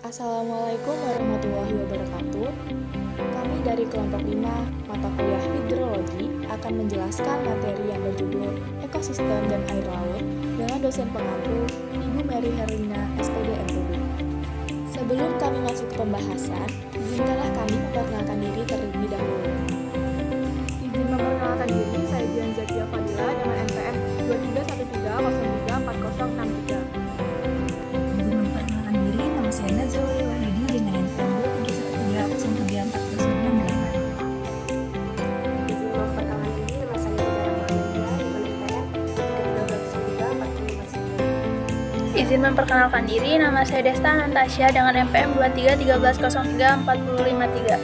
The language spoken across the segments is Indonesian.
Assalamualaikum warahmatullahi wabarakatuh. Kami dari kelompok 5 mata kuliah hidrologi akan menjelaskan materi yang berjudul Ekosistem dan Air Laut dengan dosen pengampu Ibu Mary Herlina, SPD MPD. Sebelum kami masuk ke pembahasan, izinkanlah kami memperkenalkan diri terlebih dahulu. Izin memperkenalkan diri, saya Dian Zakia Fadila dengan NPM 2313034063. Izin memperkenalkan diri, nama saya Nazwa Wahyudi dengan NPM 2313034098. Izin memperkenalkan diri, nama saya Dara Muhammadiyah dengan NPM 2313034099. Izin memperkenalkan diri, nama saya Desta Natasha dengan NPM 2313034053.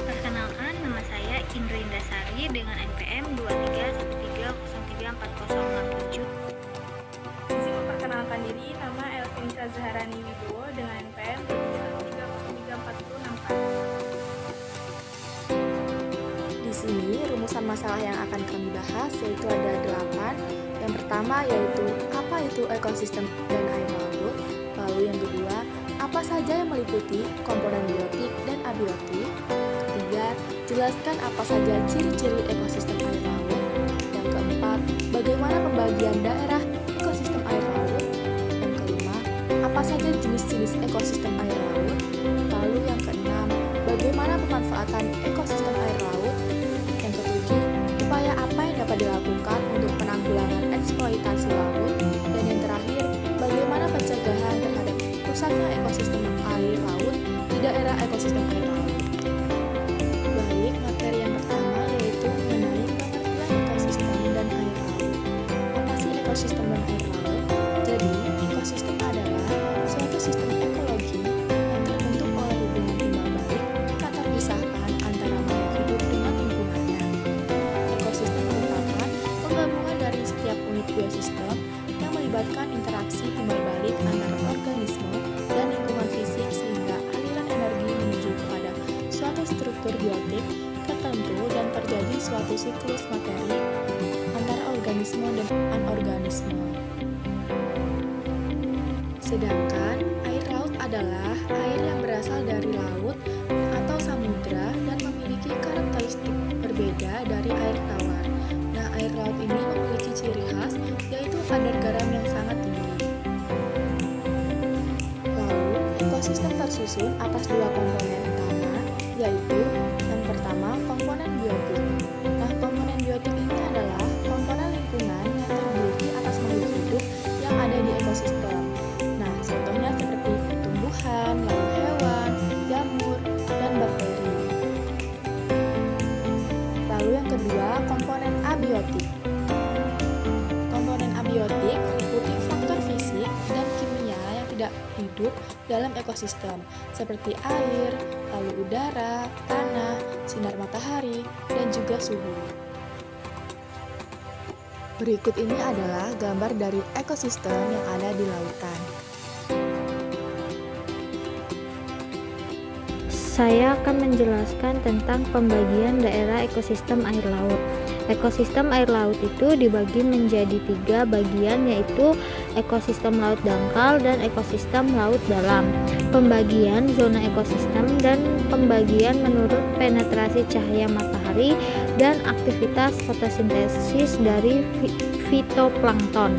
Perkenalkan, nama saya Indra Indasari dengan NPM 2313034067. Izin memperkenalkan diri, nama Elvinisa Zaharani Wibowo dengan NPM 2313034064. Di sini rumusan masalah yang akan kami bahas yaitu ada 8. Yang pertama yaitu apa itu ekosistem dan air laut. Lalu yang kedua, apa saja yang meliputi komponen biotik dan abiotik. Ketiga, jelaskan apa saja ciri-ciri ekosistem air laut. Yang keempat, bagaimana pembagian daerah ekosistem air laut. Yang kelima, apa saja jenis-jenis ekosistem air laut. Lalu yang keenam, bagaimana pemanfaatan ekosistem air laut. Yang ketujuh, upaya apa yang dapat dilakukan untuk penanggulangan eksploitasi laut. Dan yang terakhir, bagaimana pencegahan terhadap rusaknya ekosistem air laut di daerah ekosistem air laut. Baik, materi yang pertama yaitu mengenai pengertian ekosistem dan air laut. Apa sih ekosistem dan air laut? Jadi, ekosistem adalah suatu sistem ekologi yang terbentuk oleh hubungan timbal balik tak terpisahkan antara makhluk hidup dengan lingkungannya. Ekosistem merupakan penggabungan dari setiap unit biosistem yang melibatkan interaksi timbal balik antara organisme dan lingkungan fisik sehingga aliran energi menuju kepada suatu struktur biotik tertentu dan terjadi suatu siklus materi antara organisme dan anorganisme. Sedangkan air laut adalah air yang berasal dari laut atau samudra dan memiliki karakteristik berbeda dari air tawar. Nah, air laut ini memiliki ciri khas yaitu kadar garam yang sangat tinggi. Lalu, ekosistem tersusun atas dua komponen utama, yaitu yang pertama komponen biotik. Nah, komponen biotik ini adalah komponen lingkungan yang terdiri atas makhluk hidup yang ada di ekosistem. Nah, contohnya seperti tumbuhan, lalu hewan, jamur, dan bakteri. Lalu yang kedua, komponen abiotik. Komponen abiotik meliputi faktor fisik dan kimia yang tidak hidup dalam ekosistem, seperti air, lalu udara, tanah, sinar matahari, dan juga suhu. Berikut ini adalah gambar dari ekosistem yang ada di lautan. Saya akan menjelaskan tentang pembagian daerah ekosistem air laut. Ekosistem air laut itu dibagi menjadi 3 bagian, yaitu ekosistem laut dangkal dan ekosistem laut dalam, pembagian zona ekosistem, dan pembagian menurut penetrasi cahaya matahari dan aktivitas fotosintesis dari fitoplankton.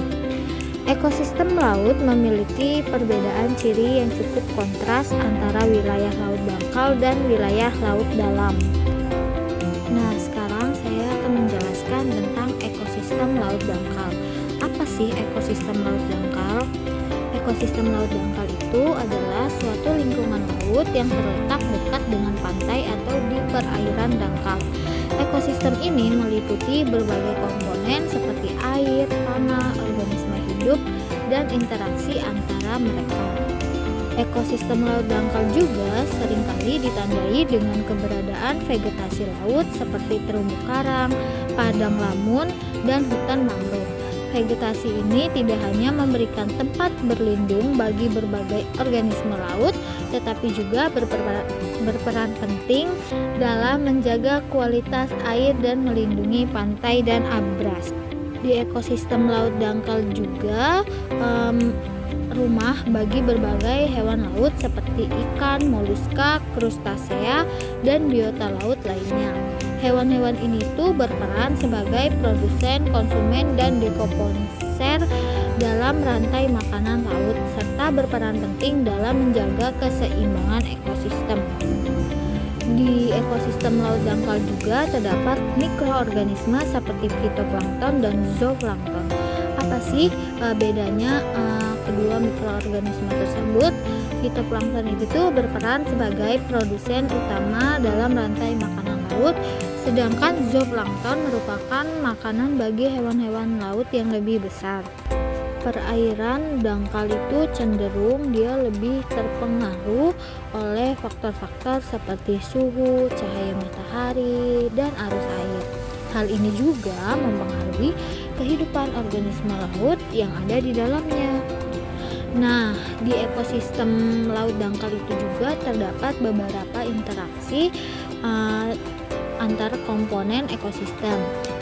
Ekosistem laut memiliki perbedaan ciri yang cukup kontras antara wilayah laut dangkal dan wilayah laut dalam. Nah, sekarang saya akan menjelaskan tentang ekosistem laut dangkal. Apa sih ekosistem laut dangkal? Ekosistem laut dangkal itu adalah suatu lingkungan laut yang terletak dekat dengan pantai atau di perairan dangkal. Ekosistem ini meliputi berbagai komponen seperti air, tanah, organisme hidup, dan interaksi antara mereka. Ekosistem laut dangkal juga seringkali ditandai dengan keberadaan vegetasi laut seperti terumbu karang, padang lamun, dan hutan mangrove. Vegetasi ini tidak hanya memberikan tempat berlindung bagi berbagai organisme laut, tetapi juga berperan penting dalam menjaga kualitas air dan melindungi pantai dan abras. Di ekosistem laut dangkal juga rumah bagi berbagai hewan laut seperti ikan, moluska, krustasea, dan biota laut lainnya. Hewan-hewan ini tuh berperan sebagai produsen, konsumen, dan dekomposer dalam rantai makanan laut, serta berperan penting dalam menjaga keseimbangan ekosistem. Di ekosistem laut dangkal juga terdapat mikroorganisme seperti fitoplankton dan zooplankton. Apa sih bedanya kedua mikroorganisme tersebut? Fitoplankton itu tuh berperan sebagai produsen utama dalam rantai makanan laut, sedangkan zooplankton merupakan makanan bagi hewan-hewan laut yang lebih besar. Perairan dangkal itu cenderung dia lebih terpengaruh oleh faktor-faktor seperti suhu, cahaya matahari, dan arus air. Hal ini juga mempengaruhi kehidupan organisme laut yang ada di dalamnya. Nah, di ekosistem laut dangkal itu juga terdapat beberapa interaksi antar komponen ekosistem.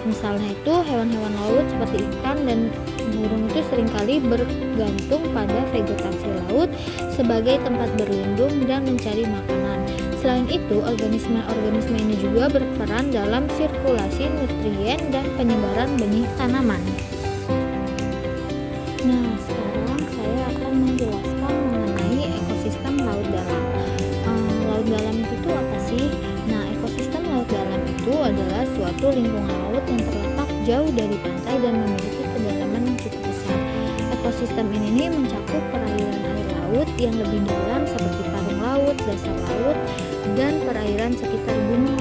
Misalnya itu hewan-hewan laut seperti ikan dan burung itu seringkali bergantung pada vegetasi laut sebagai tempat berlindung dan mencari makanan. Selain itu, organisme-organisme ini juga berperan dalam sirkulasi nutrien dan penyebaran benih tanaman. Nah, sekarang saya akan menjelaskan mengenai ekosistem laut dalam. Laut dalam itu tuh apa sih? Nah, ekosistem laut dalam itu adalah suatu lingkungan laut yang terletak jauh dari pantai dan memiliki kedalaman yang cukup besar. Ekosistem ini mencakup perairan air laut yang lebih dalam seperti karung laut, dasar laut, dan perairan sekitar gunung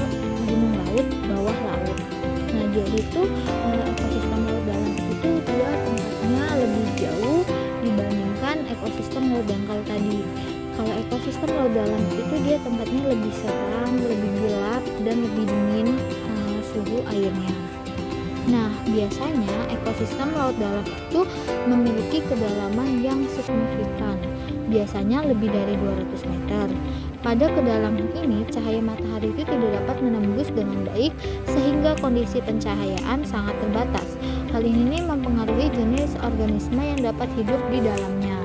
laut, bawah laut. Nah, jadi itu ekosistem laut dalam itu dia tempatnya lebih jauh dibandingkan ekosistem laut dangkal tadi. Kalau ekosistem laut dalam itu dia tempatnya lebih seram, lebih gelap, dan lebih dingin suhu airnya. Nah, biasanya ekosistem laut dalam itu memiliki kedalaman yang signifikan, biasanya lebih dari 200 meter. Pada kedalaman ini, cahaya matahari itu tidak dapat menembus dengan baik sehingga kondisi pencahayaan sangat terbatas. Hal ini mempengaruhi jenis organisme yang dapat hidup di dalamnya.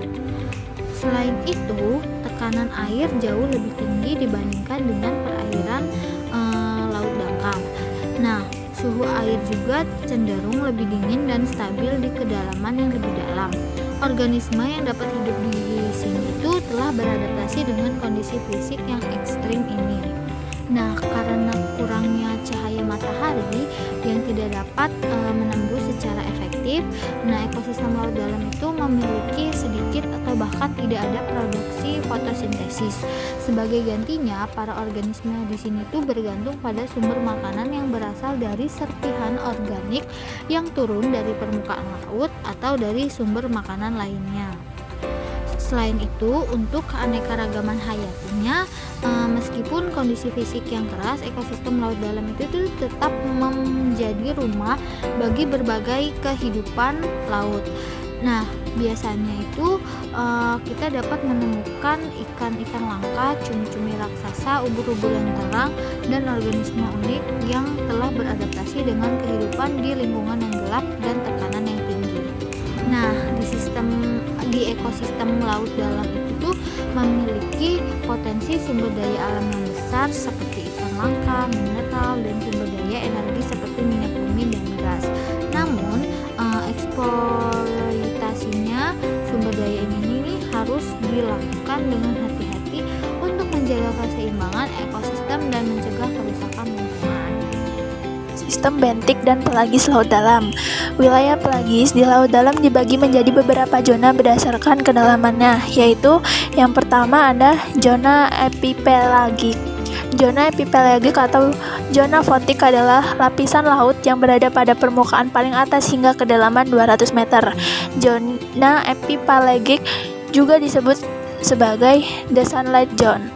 Selain itu, tekanan air jauh lebih tinggi dibandingkan dengan perairan laut dangkal. Nah, suhu air juga cenderung lebih dingin dan stabil di kedalaman yang lebih dalam. Organisme yang dapat hidup di sini itu telah beradaptasi dengan kondisi fisik yang ekstrim ini. Nah, karena kurangnya cahaya matahari yang tidak dapat menembus secara efektif, nah ekosistem laut dalam itu memiliki sedikit atau bahkan tidak ada produksi fotosintesis. Sebagai gantinya, para organisme di sini tuh bergantung pada sumber makanan yang berasal dari serpihan organik yang turun dari permukaan laut atau dari sumber makanan lainnya. Selain itu, untuk keanekaragaman hayatinya, meskipun kondisi fisik yang keras, ekosistem laut dalam itu tuh tetap menjadi rumah bagi berbagai kehidupan laut. Nah, biasanya itu kita dapat menemukan ikan-ikan langka, cumi-cumi raksasa, ubur-ubur yang terang, dan organisme unik yang telah beradaptasi dengan kehidupan di lingkungan yang gelap dan tekanan yang tinggi. Nah, di ekosistem laut dalam itu tuh memiliki potensi sumber daya alam yang besar seperti ikan langka, mineral, dan sumber daya energi seperti minyak bumi dan gas. Namun, eksploitasinya sumber daya ini harus dilakukan dengan hati-hati untuk menjaga keseimbangan ekosistem dan mencegah kerusakan lingkungan. Sistem bentik dan pelagis laut dalam. Wilayah pelagis di laut dalam dibagi menjadi beberapa zona berdasarkan kedalamannya, yaitu yang pertama ada zona epipelagik. Zona epipelagik atau zona fotik adalah lapisan laut yang berada pada permukaan paling atas hingga kedalaman 200 meter. Zona epipelagik juga disebut sebagai the sunlight zone.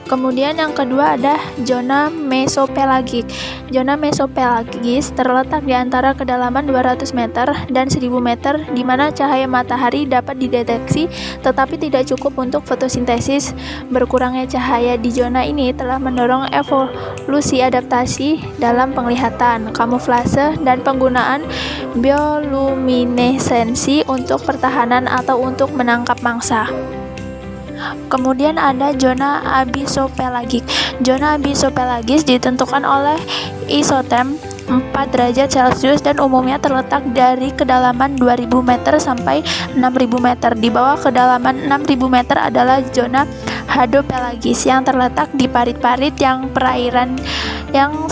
Kemudian yang kedua ada zona mesopelagik. Zona mesopelagis terletak di antara kedalaman 200 meter dan 1000 meter di mana cahaya matahari dapat dideteksi tetapi tidak cukup untuk fotosintesis. Berkurangnya cahaya di zona ini telah mendorong evolusi adaptasi dalam penglihatan, kamuflase, dan penggunaan bioluminesensi untuk pertahanan atau untuk menangkap mangsa. Kemudian ada zona abisopelagik. Zona abisopelagis ditentukan oleh isoterm 4 derajat Celcius dan umumnya terletak dari kedalaman 2000 meter sampai 6000 meter. Di bawah kedalaman 6000 meter adalah zona hadopelagis yang terletak di parit-parit yang perairan yang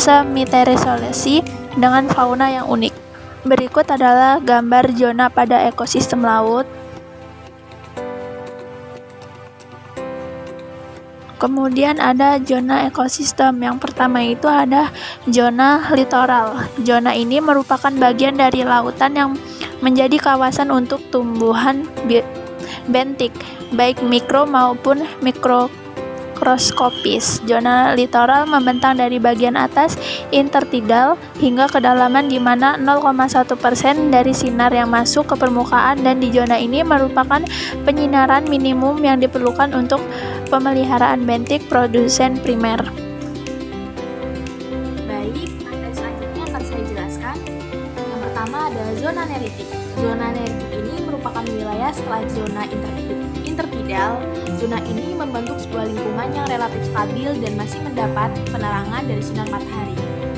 semi-terisolasi dengan fauna yang unik. Berikut adalah gambar zona pada ekosistem laut. Kemudian ada zona ekosistem. Yang pertama itu ada zona litoral. Zona ini merupakan bagian dari lautan yang menjadi kawasan untuk tumbuhan bentik, baik mikro maupun mikroskopis. Zona litoral membentang dari bagian atas intertidal hingga kedalaman di mana 0,1% dari sinar yang masuk ke permukaan, dan di zona ini merupakan penyinaran minimum yang diperlukan untuk pemeliharaan bentik produsen primer. Baik, materi selanjutnya akan saya jelaskan. Yang pertama ada zona neritik. Zona neritik ini merupakan wilayah setelah zona intertidal. Zona ini membentuk sebuah lingkungan yang relatif stabil dan masih mendapat penerangan dari sinar matahari.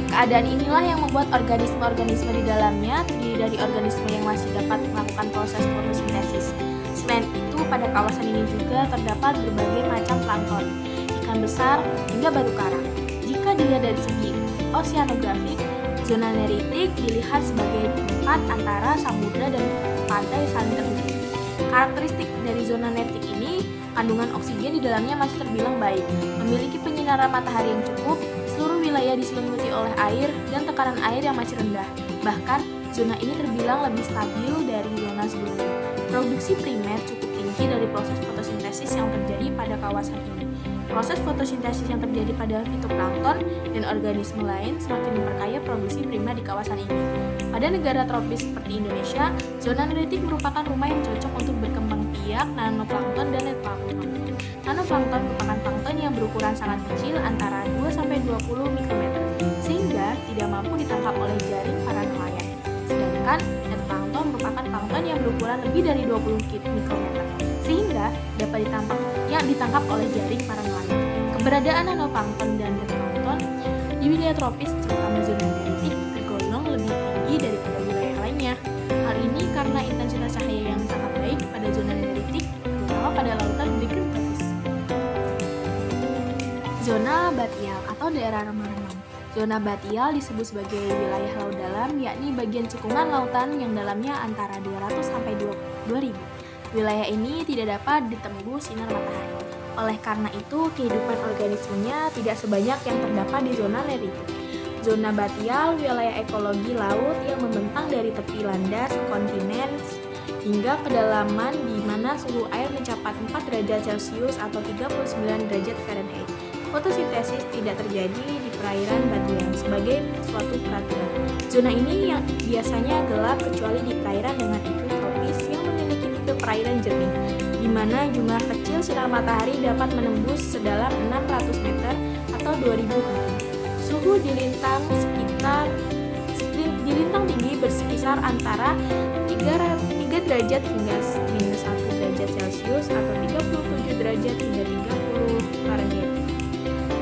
Keadaan inilah yang membuat organisme-organisme di dalamnya terdiri dari organisme yang masih dapat melakukan proses fotosintesis. Selain itu, pada kawasan ini juga terdapat berbagai macam plankton, ikan besar, hingga batu karang. Jika dilihat dari segi oceanografik, zona neritik dilihat sebagai tempat antara samudra dan pantai saling terhubung. Karakteristik dari zona neritik ini, kandungan oksigen di dalamnya masih terbilang baik, memiliki penyinaran matahari yang cukup, seluruh wilayah diselimuti oleh air, dan tekanan air yang masih rendah. Bahkan, zona ini terbilang lebih stabil dari zona sebelumnya. Produksi primer cukup tinggi dari proses fotosintesis yang terjadi pada kawasan ini. Proses fotosintesis yang terjadi pada fitoplankton dan organisme lain semakin memperkaya produksi primer di kawasan ini. Pada negara tropis seperti Indonesia, zona neritik merupakan rumah yang cocok untuk berkembang biak nanoplankton dan neoplankton. Nanoplankton merupakan plankton yang berukuran sangat kecil antara 2-20 mikrometer, sehingga tidak mampu ditangkap oleh jaring para nelayan. Sedangkan neoplankton merupakan plankton yang berukuran lebih dari 20 mikrometer, sehingga dapat ditangkap oleh jaring para nelayan. Keberadaan nanoplankton dan neoplankton di wilayah tropis, terutama zona neritik, tergolong lebih tinggi daripada wilayah lainnya. Hal ini karena intensitas cahaya yang sangat baik pada zona neritik, terutama pada lautan bikini tropis. Zona batial atau daerah remang-remang. Zona batial disebut sebagai wilayah laut dalam, yakni bagian cekungan lautan yang dalamnya antara 200 sampai 2000. Wilayah ini tidak dapat ditembus sinar matahari. Oleh karena itu, kehidupan organismenya tidak sebanyak yang terdapat di zona neritik. Zona batial wilayah ekologi laut yang membentang dari tepi landas kontinen hingga kedalaman di mana suhu air mencapai 4 derajat Celcius atau 39 derajat Fahrenheit. Fotosintesis tidak terjadi di perairan batial sebagai suatu peraturan. Zona ini yang biasanya gelap kecuali di perairan dengan iklim tropis yang memiliki tipe perairan jernih, di mana jumlah kecil sinar matahari dapat menembus sedalam 600 meter atau 2000 kaki. Suhu di lintang tinggi berkisar antara 3 derajat hingga minus 1 derajat Celcius atau 37 derajat hingga 30 Fahrenheit.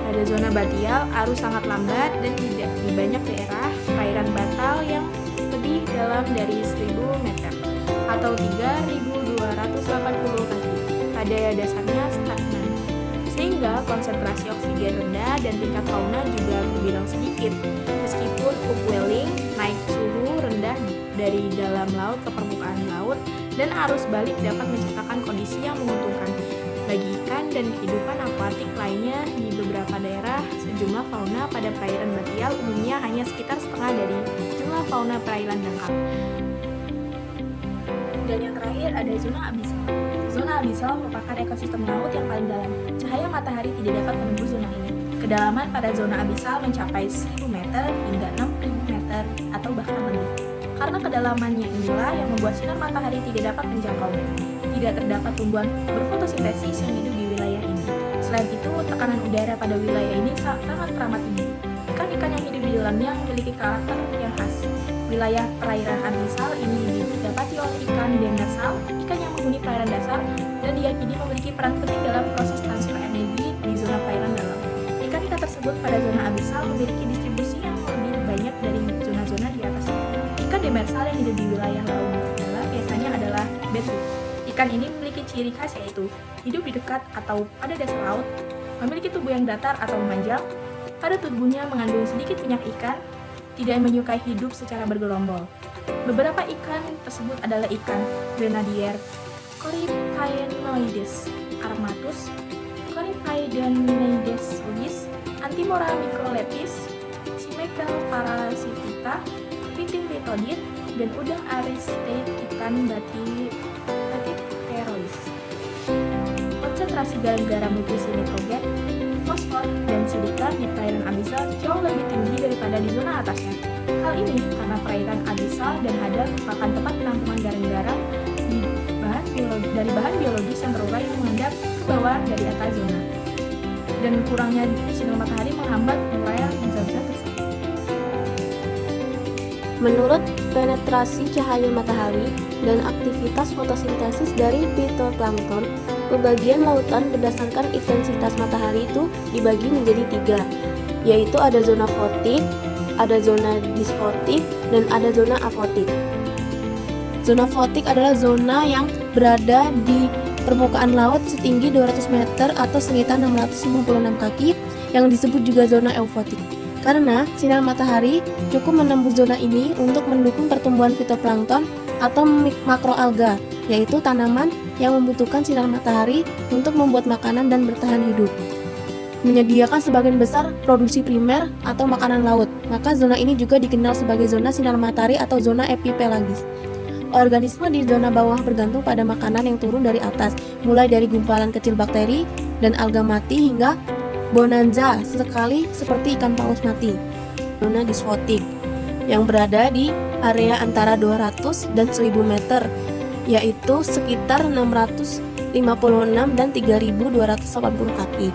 Pada zona batial, arus sangat lambat dan tidak di banyak daerah perairan batal yang lebih dalam dari 1000 meter atau 3280 kaki. Pada dasarnya stagnan, sehingga konsentrasi oksigen rendah dan tingkat fauna juga terbilang sedikit. Meskipun upwelling, naik suhu rendah dari dalam laut ke permukaan laut, dan arus balik dapat menciptakan kondisi yang menguntungkan bagi ikan dan kehidupan akuatik lainnya di beberapa daerah. Sejumlah fauna pada perairan batial umumnya hanya sekitar setengah dari jumlah fauna perairan dangkal. Dan yang terakhir ada zona abisal. Zona Zona abisal merupakan ekosistem laut yang paling dalam. Cahaya matahari tidak dapat menembus zona ini. Kedalaman pada zona abisal mencapai 1000 meter hingga 6000 meter atau bahkan lebih. Karena kedalamannya inilah yang membuat sinar matahari tidak dapat menjangkaunya. Tidak terdapat tumbuhan berfotosintesis yang hidup di wilayah ini. Selain itu, tekanan udara pada wilayah ini sangat teramat tinggi. Ikan-ikan yang hidup di dalamnya memiliki karakter yang khas. Wilayah perairan abisal ini didapati oleh ikan demersal, ikan yang menghuni perairan dasar, dan diyakini memiliki peran penting dalam proses transfer energi di zona perairan dalam. Ikan-ikan tersebut pada zona abisal memiliki distribusi yang lebih banyak dari zona-zona di atasnya. Ikan demersal yang hidup di wilayah laut dalam biasanya adalah betu. Ikan ini memiliki ciri khas yaitu hidup di dekat atau pada dasar laut, memiliki tubuh yang datar atau memanjang, pada tubuhnya mengandung sedikit minyak ikan, tidak menyukai hidup secara bergelombol. Beberapa ikan tersebut adalah ikan grenadier, Coryphaenoides armatus, Coryphaenoides ulys, Antimora microlepis, Chimecale parasitita, Piting lithodid, dan udang aristide ikan Bathypterois. Konsentrasi garam-garam nutrisi nitrogen, fosfor, dan silika di perairan abisal jauh lebih tinggi daripada di zona atasnya. Hal ini karena perairan abisal dan hadal merupakan tempat penampungan garam-garam dari bahan biologis yang terurai mengendap ke bawah dari atas zona. Dan kurangnya sinar matahari menghambat uraian zat-zat tersebut. Menurut penetrasi cahaya matahari dan aktivitas fotosintesis dari fitoplankton, pembagian lautan berdasarkan intensitas matahari itu dibagi menjadi 3, yaitu ada zona fotik, ada zona disfotik, dan ada zona afotik. Zona fotik adalah zona yang berada di permukaan laut setinggi 200 meter atau sekitar 656 kaki, yang disebut juga zona eufotik. Karena sinar matahari cukup menembus zona ini untuk mendukung pertumbuhan fitoplankton atau makroalga, yaitu tanaman yang membutuhkan sinar matahari untuk membuat makanan dan bertahan hidup. Menyediakan sebagian besar produksi primer atau makanan laut, maka zona ini juga dikenal sebagai zona sinar matahari atau zona epipelagis. Organisme di zona bawah bergantung pada makanan yang turun dari atas, mulai dari gumpalan kecil bakteri dan alga mati hingga bonanza sekali seperti ikan paus mati. Zona disfotik yang berada di area antara 200 dan 1000 meter, yaitu sekitar 656 dan 3280 kaki.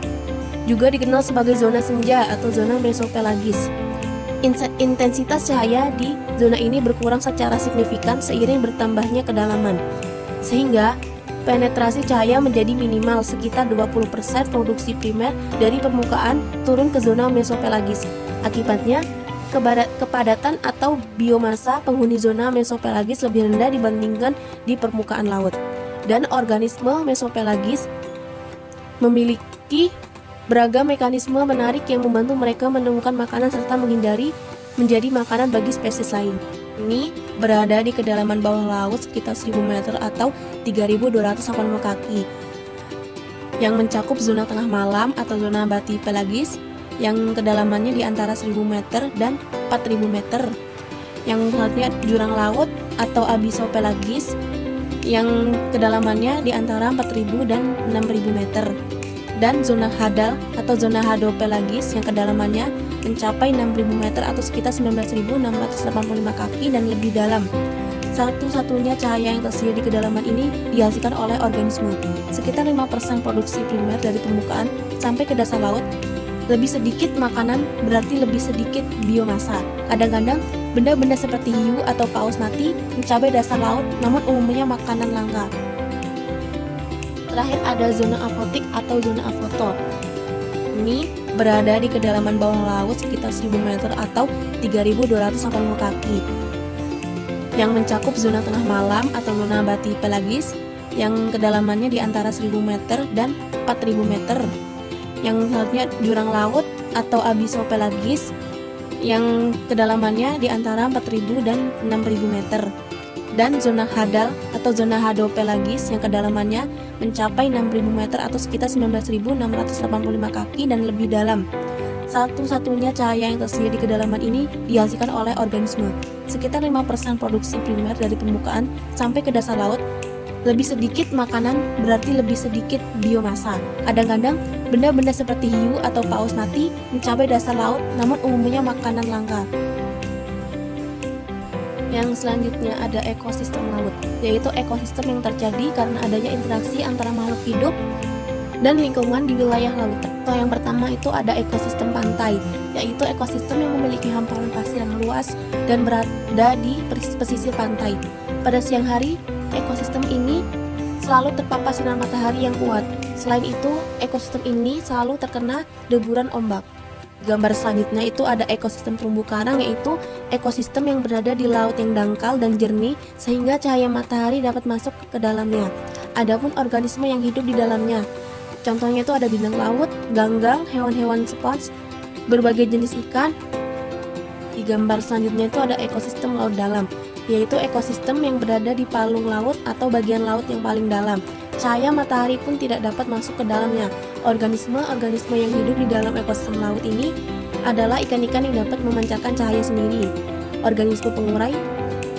Juga dikenal sebagai zona senja atau zona mesopelagis. Intensitas cahaya di zona ini berkurang secara signifikan seiring bertambahnya kedalaman, sehingga penetrasi cahaya menjadi minimal sekitar 20% produksi primer dari permukaan turun ke zona mesopelagis. Akibatnya, kepadatan atau biomasa penghuni zona mesopelagis lebih rendah dibandingkan di permukaan laut. Dan organisme mesopelagis memiliki beragam mekanisme menarik yang membantu mereka menemukan makanan serta menghindari menjadi makanan bagi spesies lain. Ini berada di kedalaman bawah laut sekitar 1000 meter atau 3280 kaki, yang mencakup zona tengah malam atau zona bathypelagis yang kedalamannya di antara 1000 meter dan 4000 meter. Yang selanjutnya jurang laut atau abyssopelagis yang kedalamannya di antara 4000 dan 6000 meter. Dan zona hadal atau zona hadopelagis yang kedalamannya mencapai 6000 meter atau sekitar 19685 kaki dan lebih dalam. Satu-satunya cahaya yang tersedia di kedalaman ini dihasilkan oleh organisme. Sekitar 5% produksi primer dari permukaan sampai ke dasar laut. Lebih sedikit makanan berarti lebih sedikit biomasa. Kadang-kadang benda-benda seperti hiu atau paus mati mencapai dasar laut, namun umumnya makanan langka. Terakhir ada zona afotik atau zona afoto. Ini berada di kedalaman bawah laut sekitar 1000 meter atau 3280 kaki, yang mencakup zona tengah malam atau zona bathypelagis yang kedalamannya di antara 1000 meter dan 4000 meter. Yang selanjutnya jurang laut atau abyssopelagis yang kedalamannya di antara 4000 dan 6000 meter. Dan zona hadal atau zona hadopelagis yang kedalamannya mencapai 6000 meter atau sekitar 19685 kaki dan lebih dalam. Satu-satunya cahaya yang tersedia di kedalaman ini dihasilkan oleh organisme. Sekitar 5% produksi primer dari permukaan sampai ke dasar laut. Lebih sedikit makanan berarti lebih sedikit biomasa. Kadang-kadang benda-benda seperti hiu atau paus mati mencapai dasar laut, namun umumnya makanan langka. Yang selanjutnya ada ekosistem laut, yaitu ekosistem yang terjadi karena adanya interaksi antara makhluk hidup dan lingkungan di wilayah laut. Yang pertama itu ada ekosistem pantai, yaitu ekosistem yang memiliki hamparan pasir yang luas dan berada di pesisir pantai. Pada siang hari, ekosistem ini selalu terpapar sinar matahari yang kuat. Selain itu, ekosistem ini selalu terkena deburan ombak. Gambar selanjutnya itu ada ekosistem terumbu karang, yaitu ekosistem yang berada di laut yang dangkal dan jernih sehingga cahaya matahari dapat masuk ke dalamnya. Adapun organisme yang hidup di dalamnya, contohnya itu ada bintang laut, ganggang, hewan-hewan spons, berbagai jenis ikan. Di gambar selanjutnya itu ada ekosistem laut dalam, yaitu ekosistem yang berada di palung laut atau bagian laut yang paling dalam. Cahaya matahari pun tidak dapat masuk ke dalamnya. Organisme-organisme yang hidup di dalam ekosistem laut ini adalah ikan-ikan yang dapat memancarkan cahaya sendiri, organisme pengurai,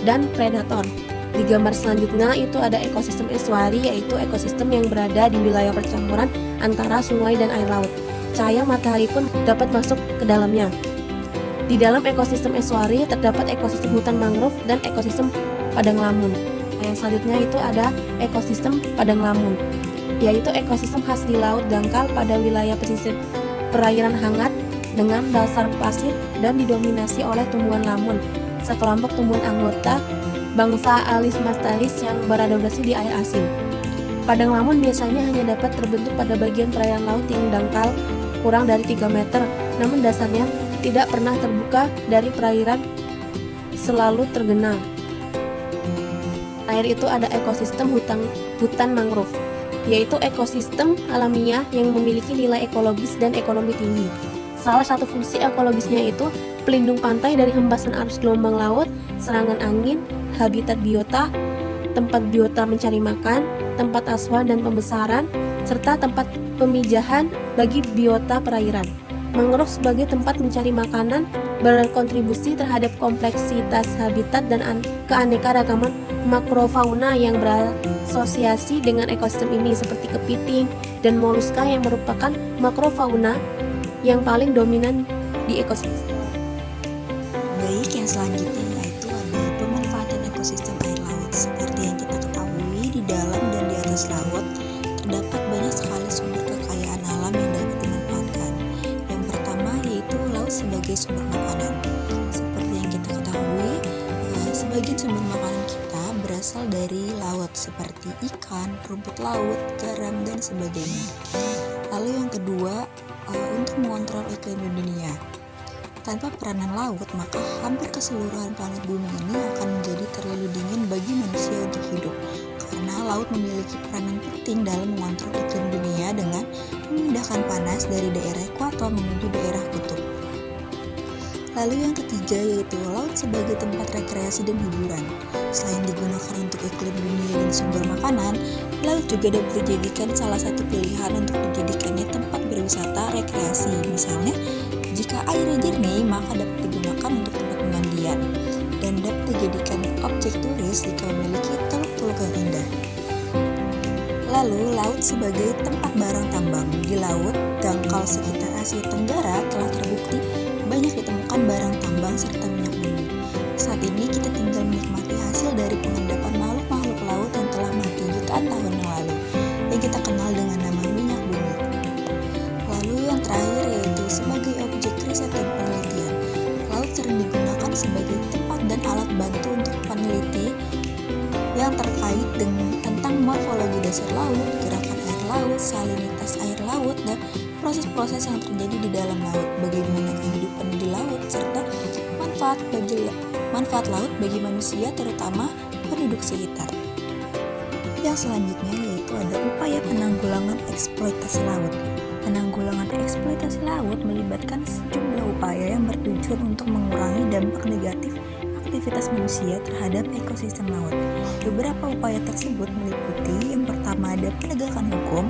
dan predator. Di gambar selanjutnya itu ada ekosistem estuari, yaitu ekosistem yang berada di wilayah percampuran antara sungai dan air laut. Cahaya matahari pun dapat masuk ke dalamnya. Di dalam ekosistem estuari terdapat ekosistem hutan mangrove dan ekosistem padang lamun. Yang selanjutnya itu ada ekosistem padang lamun, yaitu ekosistem khas di laut dangkal pada wilayah pesisir perairan hangat dengan dasar pasir dan didominasi oleh tumbuhan lamun, sekelompok tumbuhan anggota bangsa Alismastalis yang beradaptasi di air asin. Padang lamun biasanya hanya dapat terbentuk pada bagian perairan laut yang dangkal kurang dari 3 meter, namun dasarnya tidak pernah terbuka dari perairan, selalu tergenang. Air itu ada ekosistem hutan mangrove, yaitu ekosistem alamiah yang memiliki nilai ekologis dan ekonomi tinggi. Salah satu fungsi ekologisnya itu pelindung pantai dari hembasan arus gelombang laut, serangan angin, habitat biota, tempat biota mencari makan, tempat asuhan dan pembesaran, serta tempat pemijahan bagi biota perairan. Mangrove sebagai tempat mencari makanan berkontribusi terhadap kompleksitas habitat dan keanekaragaman makrofauna yang berasosiasi dengan ekosistem ini, seperti kepiting dan moluska yang merupakan makrofauna yang paling dominan di ekosistem. Baik, yang selanjutnya yaitu ada pemanfaatan ekosistem air laut. Seperti yang kita ketahui, di dalam dan di atas laut terdapat banyak sekali sumber kekayaan alam yang dapat dimanfaatkan. Yang pertama yaitu laut sebagai sumber makanan. Seperti yang kita ketahui, sebagian sumber makanan kita berasal dari laut seperti ikan, rumput laut, garam, dan sebagainya. Lalu yang kedua, untuk mengontrol iklim di dunia. Tanpa peranan laut, maka hampir keseluruhan planet bumi ini akan menjadi terlalu dingin bagi manusia untuk hidup. Karena laut memiliki peranan penting dalam mengontrol iklim dunia dengan memindahkan panas dari daerah ekuator menuju daerah kutub. Lalu yang ketiga yaitu laut sebagai tempat rekreasi dan hiburan. Selain digunakan untuk iklim dunia dan sumber makanan, laut juga dapat dijadikan salah satu pilihan untuk dijadikannya tempat berwisata rekreasi. Misalnya, jika airnya jernih, maka dapat digunakan untuk tempat pemandian dan dapat dijadikan objek turis jika memiliki teluk-teluk yang indah. Lalu, laut sebagai tempat barang tambang. Di laut dangkal sekitar Asia Tenggara telah terbukti banyak ditemukan barang tambang serta minyak bumi. Saat ini kita tinggal menikmati hasil dari pengendapan makhluk-makhluk laut yang telah mati jutaan tahun yang lalu, yang kita kenal dengan nama minyak bumi. Lalu yang terakhir yaitu sebagai objek riset dan penelitian. Laut sering digunakan sebagai tempat dan alat bantu untuk peneliti yang terkait dengan tentang morfologi dasar laut, gerakan air laut, salinitas air laut, dan proses-proses yang terjadi di dalam laut, bagaimana kehidupan di laut, serta manfaat laut bagi manusia, terutama penduduk sekitar. Yang selanjutnya yaitu ada upaya penanggulangan eksploitasi laut. Penanggulangan eksploitasi laut melibatkan sejumlah upaya yang bertujuan untuk mengurangi dampak negatif aktivitas manusia terhadap ekosistem laut. Beberapa upaya tersebut meliputi yang pertama ada penegakan hukum,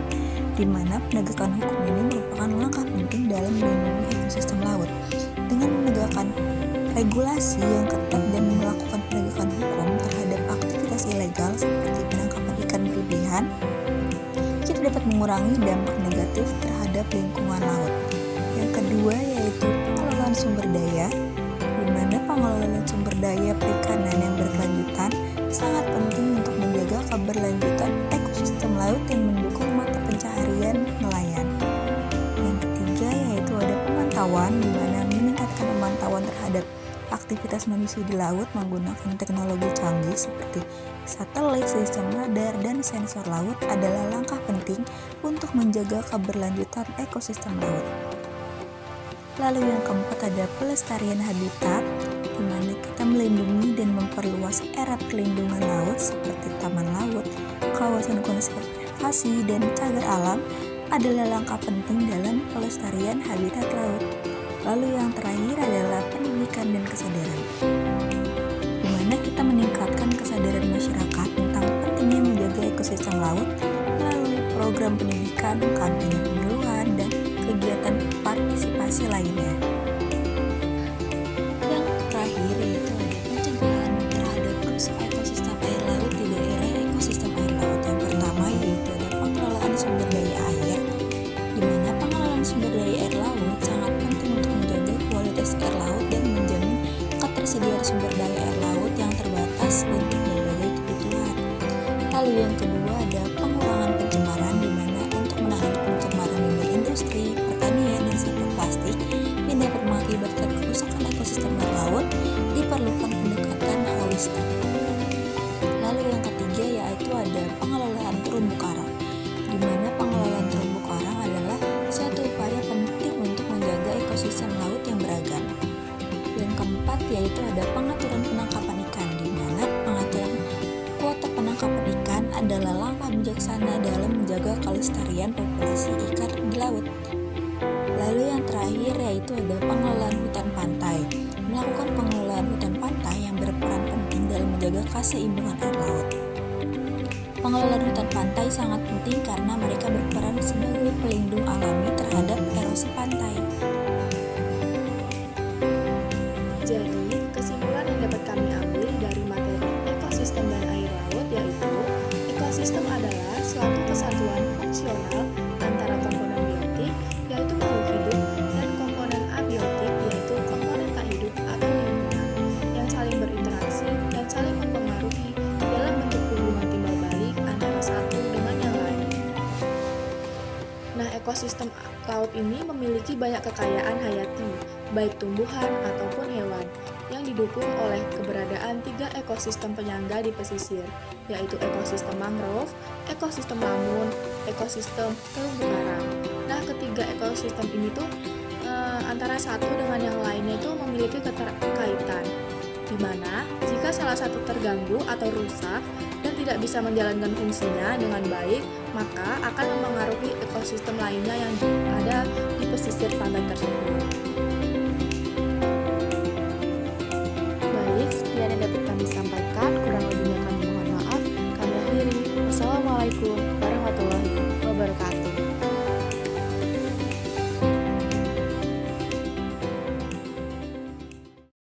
di mana penegakan hukum ini merupakan langkah penting dalam melindungi ekosistem laut. Dengan menegakkan regulasi yang ketat dan melakukan penegakan hukum terhadap aktivitas ilegal seperti penangkapan ikan ikan, kita dapat mengurangi dampak negatif terhadap lingkungan laut. Yang kedua yaitu pengelolaan sumber daya, di mana pengelolaan sumber daya perikanan yang berkelanjutan sangat penting untuk menjaga keberlanjutan ekosistem laut yang mendukung mata pencaharian nelayan. Yang ketiga yaitu ada pemantauan, di mana meningkatkan pemantauan terhadap aktivitas manusia di laut menggunakan teknologi canggih seperti satelit, sistem radar, dan sensor laut adalah langkah penting untuk menjaga keberlanjutan ekosistem laut. Lalu yang keempat ada pelestarian habitat, di mana kita melindungi dan memperluas era perlindungan laut seperti taman laut, kawasan konservasi, dan cagar alam adalah langkah penting dalam pelestarian habitat laut. Lalu yang terakhir adalah pendidikan dan kesadaran, di mana kita meningkatkan kesadaran masyarakat tentang pentingnya menjaga ekosistem laut melalui program pendidikan, kampanye penyuluhan, dan kegiatan partisipasi lainnya. Yang terakhir yaitu ada pencegahan terhadap rusak ekosistem air laut di daerah ekosistem air laut. Yang pertama yaitu ada pengelolaan sumber daya air, di mana pengelolaan sumber daya air laut sangat penting untuk menjaga kualitas air laut dan menjamin ketersediaan sumber daya air laut yang terbatas untuk berbagai kebutuhan. Lalu yang kedua ada pengurangan pencemaran, di mana untuk menahan pencemaran limbah industri, pertanian, dan sampah plastik yang dapat mengakibatkan kerusakan ekosistem air laut, diperlukan pendekatan holistik. Lalu yang ketiga yaitu ada pengelolaan terumbu karang, di mana pengelolaan terumbu karang adalah suatu upaya penting untuk menjaga ekosistem laut yang beragam. Yang keempat yaitu ada pengaturan penangkapan ikan, di mana pengaturan kuota penangkapan ikan adalah langkah bijaksana dalam menjaga kelestarian populasi ikan di laut. Lalu yang terakhir yaitu ada pengelolaan hutan pantai. Melakukan pengelolaan hutan pantai yang berperan penting dalam menjaga keseimbangan air laut. Pengelolaan hutan pantai sangat penting karena mereka berperan sebagai pelindung alami terhadap erosi pantai. Jadi, kesimpulan yang dapat kami ambil dari materi ekosistem dan air laut yaitu ekosistem adalah suatu kesatuan fungsional antara komponen biotik yaitu makhluk hidup dan komponen abiotik yaitu komponen tak hidup atau lingkungan yang saling berinteraksi dan saling mempengaruhi dalam bentuk hubungan timbal balik antara satu dengan yang lain. Nah, ekosistem laut ini memiliki banyak kekayaan hayati, baik tumbuhan ataupun hewan, yang didukung oleh keberadaan 3 ekosistem penyangga di pesisir, yaitu ekosistem mangrove, ekosistem lamun, ekosistem terumbu karang. Nah, ketiga ekosistem ini tuh antara satu dengan yang lainnya itu memiliki keterkaitan, di mana jika salah satu terganggu atau rusak dan tidak bisa menjalankan fungsinya dengan baik, maka akan mempengaruhi ekosistem lainnya yang ada di pesisir pantai tersebut. Baik, sekian yang dapat kami sampaikan. Kurang lebihnya kami mohon maaf. Kami akhiri. Wassalamualaikum warahmatullahi